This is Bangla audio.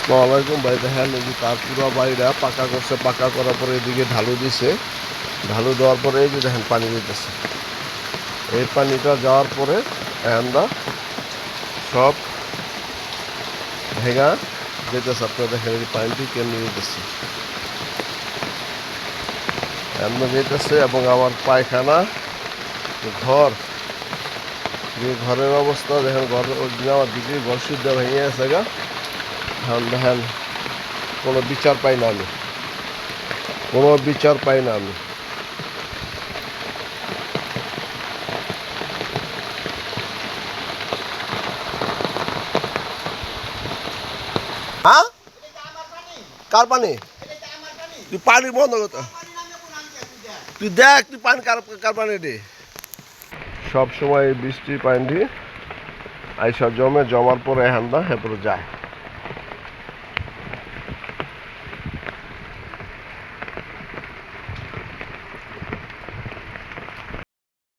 আসসালামু আলাইকুম ভাই। দেখেন এই যে তার পুরো বাড়িটা পাকা করছে, পাকা করার পরে এদিকে ঢালু দিছে, ঢালু দেওয়ার পরে এই যে দেখেন পানি দিতেছে। এই পানিটা যাওয়ার পরে আমরা সব ভেঙা যেতেছে। আপনারা দেখেন এই পানিটি কেমনি যেতেছে, এমন যেতেছে। এবং আমার পায়খানা ঘর, যে ঘরের অবস্থা দেখেন, ঘর আমার দিকে ঘর শুদ্ধ ভেঙে গেছে গা। এখন দেখেন কোনো বিচার পাই না আমি, কোনো বিচার পাই না আমি। হ্যাঁ, কার পানি? তুই পানি বন্ধ করতে, তুই দেখ তুই পানি কার কার পানি রে। সব সময় বৃষ্টির পানি আইসা জমে, জমার পরে হ্যান্ডা এরপরে যায়।